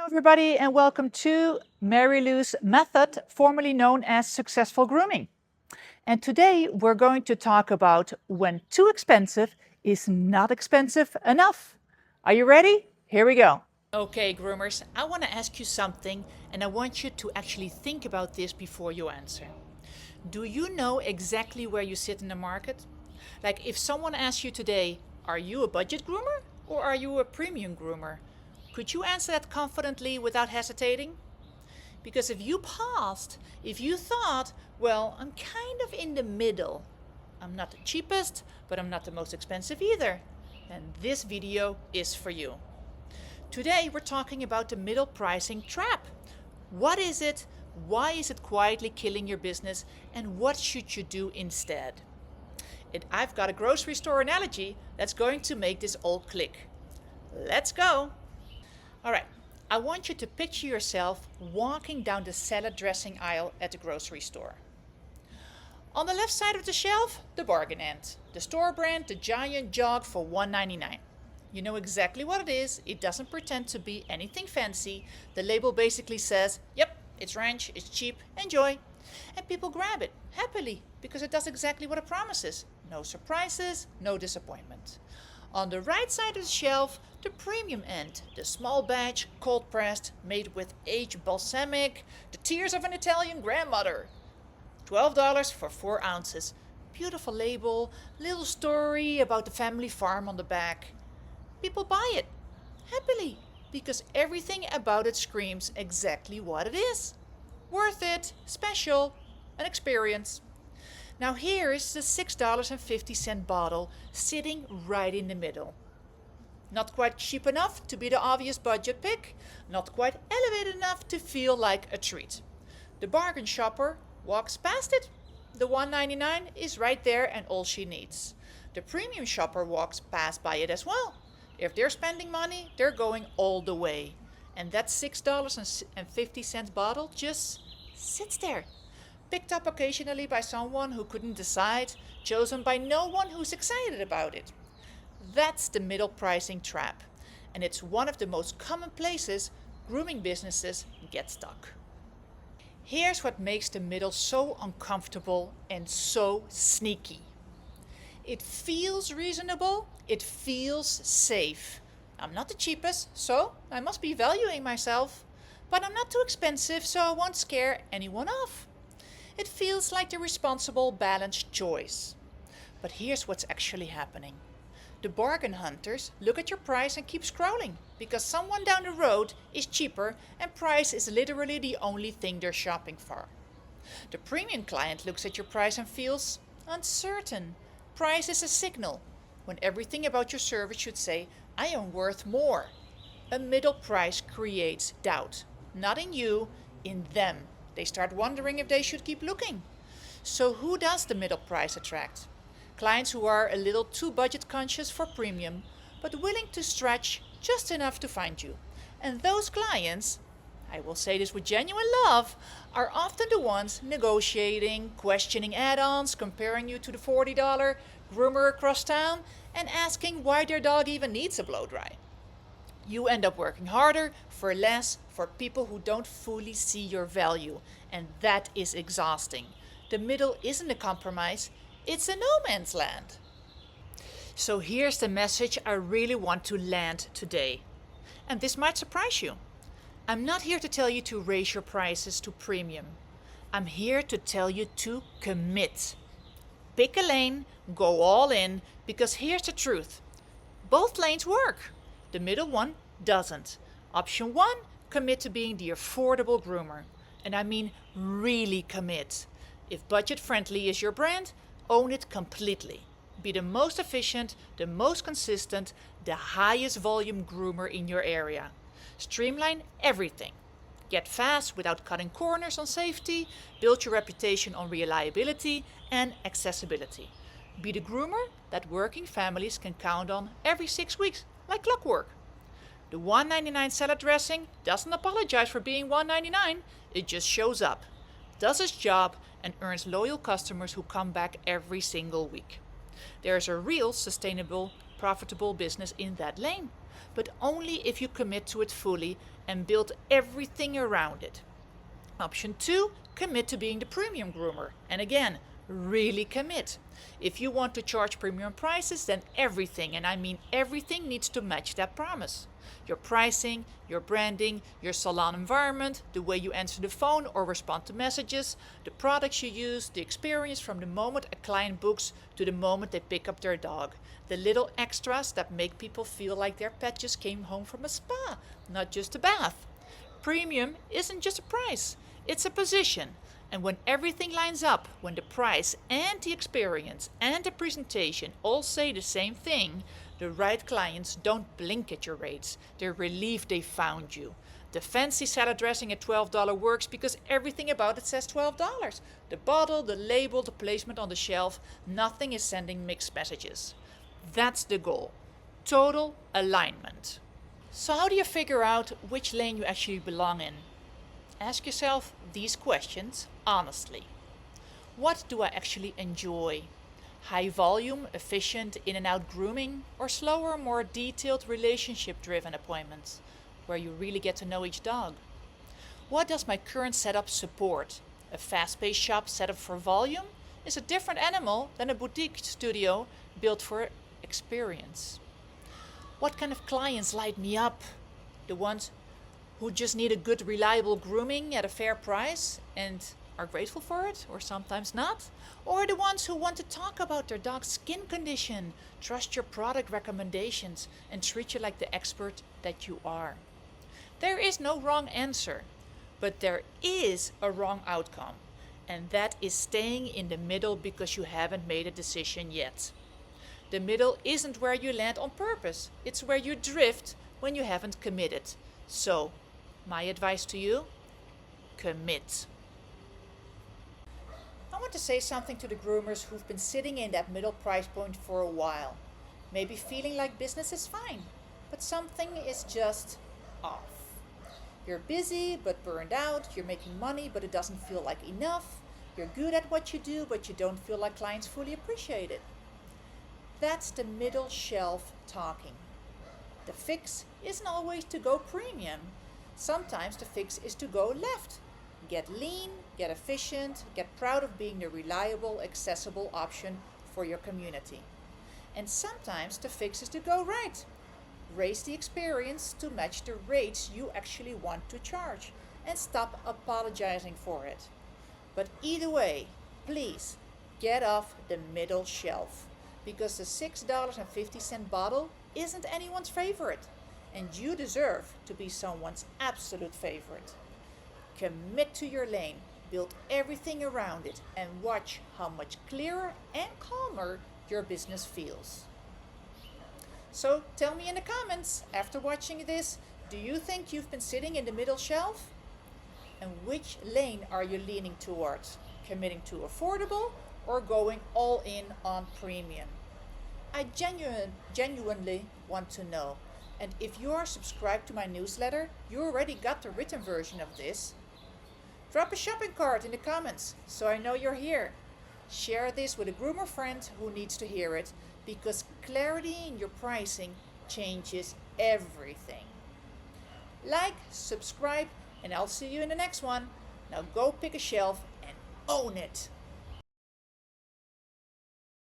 Hello everybody and welcome to Mary Lou's method, formerly known as successful grooming. And today we're going to talk about when too expensive is not expensive enough. Are you ready? Here we go. Okay, groomers, I want to ask you something and I want you to actually think about this before you answer. Do you know exactly where you sit in the market? Like if someone asks you today, are you a budget groomer or are you a premium groomer? Could you answer that confidently without hesitating? Because if you paused, if you thought, well, I'm kind of in the middle. I'm not the cheapest, but I'm not the most expensive either. Then this video is for you. Today we're talking about the middle pricing trap. What is it? Why is it quietly killing your business? And what should you do instead? I've got a grocery store analogy that's going to make this all click. Let's go! Alright, I want you to picture yourself walking down the salad dressing aisle at the grocery store. On the left side of the shelf, the bargain end. The store brand, the giant jog for $1.99. You know exactly what it is. It doesn't pretend to be anything fancy. The label basically says, yep, it's ranch, it's cheap, enjoy. And people grab it happily because it does exactly what it promises. No surprises, no disappointment. On the right side of the shelf, the premium end, the small batch, cold pressed, made with aged balsamic, the tears of an Italian grandmother. $12 for 4 ounces. Beautiful label, little story about the family farm on the back. People buy it happily because everything about it screams exactly what it is. Worth it, special, an experience. Now here is the $6.50 bottle sitting right in the middle. Not quite cheap enough to be the obvious budget pick, not quite elevated enough to feel like a treat. The bargain shopper walks past it. The $1.99 is right there and all she needs. The premium shopper walks past by it as well. If they're spending money, they're going all the way. And that $6.50 bottle just sits there. Picked up occasionally by someone who couldn't decide, chosen by no one who's excited about it. That's the middle pricing trap. And it's one of the most common places grooming businesses get stuck. Here's what makes the middle so uncomfortable and so sneaky. It feels reasonable, it feels safe. I'm not the cheapest, so I must be valuing myself. But I'm not too expensive, so I won't scare anyone off. It feels like the responsible, balanced choice. But here's what's actually happening. The bargain hunters look at your price and keep scrolling because someone down the road is cheaper and price is literally the only thing they're shopping for. The premium client looks at your price and feels uncertain. Price is a signal, when everything about your service should say, I am worth more. A middle price creates doubt, not in you, in them. They start wondering if they should keep looking. So who does the middle price attract? Clients who are a little too budget conscious for premium, but willing to stretch just enough to find you. And those clients, I will say this with genuine love, are often the ones negotiating, questioning add-ons, comparing you to the $40 groomer across town, and asking why their dog even needs a blow dry. You end up working harder for less for people who don't fully see your value, and that is exhausting. The middle isn't a compromise, it's a no man's land. So here's the message I really want to land today. And this might surprise you. I'm not here to tell you to raise your prices to premium. I'm here to tell you to commit. Pick a lane, go all in, because here's the truth. Both lanes work. The middle one doesn't. Option 1, commit to being the affordable groomer. And I mean really commit. If budget friendly is your brand, own it completely. Be the most efficient, the most consistent, the highest volume groomer in your area. Streamline everything. Get fast without cutting corners on safety. Build your reputation on reliability and accessibility. Be the groomer that working families can count on every 6 weeks, like clockwork. The $1.99 salad dressing doesn't apologize for being $1.99. It just shows up, does its job, and earns loyal customers who come back every single week. There is a real, sustainable, profitable business in that lane. but only if you commit to it fully and build everything around it. Option 2, commit to being the premium groomer. And again, really commit. If you want to charge premium prices, then everything, and I mean everything, needs to match that promise. Your pricing, your branding, your salon environment, the way you answer the phone or respond to messages, the products you use, the experience from the moment a client books to the moment they pick up their dog. The little extras that make people feel like their pet just came home from a spa, not just a bath. Premium isn't just a price, it's a position. And when everything lines up, when the price and the experience and the presentation all say the same thing, the right clients don't blink at your rates. They're relieved they found you. The fancy salad dressing at $12 works because everything about it says $12. The bottle, the label, the placement on the shelf, nothing is sending mixed messages. That's the goal. Total alignment. So how do you figure out which lane you actually belong in? Ask yourself these questions honestly. What do I actually enjoy? High volume, efficient in and out grooming, or slower, more detailed relationship driven appointments where you really get to know each dog? What does my current setup support? A fast paced shop set up for volume is a different animal than a boutique studio built for experience. What kind of clients light me up? The ones who just need a good, reliable grooming at a fair price and are grateful for it, or sometimes not? Or the ones who want to talk about their dog's skin condition, trust your product recommendations, and treat you like the expert that you are? There is no wrong answer, but there is a wrong outcome, and that is staying in the middle because you haven't made a decision yet. The middle isn't where you land on purpose, it's where you drift when you haven't committed. So, my advice to you, commit. I want to say something to the groomers who've been sitting in that middle price point for a while. Maybe feeling like business is fine, but something is just off. You're busy but burned out, you're making money but it doesn't feel like enough, you're good at what you do but you don't feel like clients fully appreciate it. That's the middle shelf talking. The fix isn't always to go premium. Sometimes the fix is to go left. Get lean, get efficient, get proud of being the reliable, accessible option for your community. And sometimes the fix is to go right. Raise the experience to match the rates you actually want to charge and stop apologizing for it. But either way, please get off the middle shelf because the $6.50 bottle isn't anyone's favorite. And you deserve to be someone's absolute favorite. Commit to your lane, build everything around it, and watch how much clearer and calmer your business feels. So tell me in the comments, after watching this, do you think you've been sitting in the middle shelf? And which lane are you leaning towards? Committing to affordable or going all in on premium? I genuinely want to know. And if you are subscribed to my newsletter, you already got the written version of this. Drop a shopping cart in the comments so I know you're here. Share this with a groomer friend who needs to hear it because clarity in your pricing changes everything. Like, subscribe, and I'll see you in the next one. Now go pick a shelf and own it.